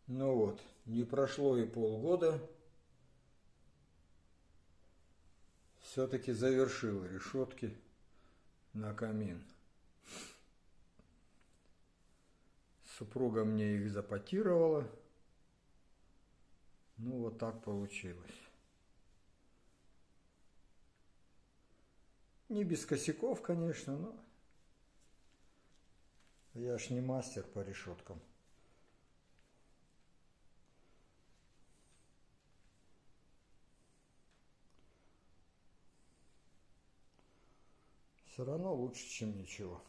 Ну вот, не прошло и полгода, все-таки завершил решетки на камин. Супруга мне их запотировала. Ну вот так получилось. Не без косяков, конечно, но я ж не мастер по решеткам. Все равно лучше, чем ничего.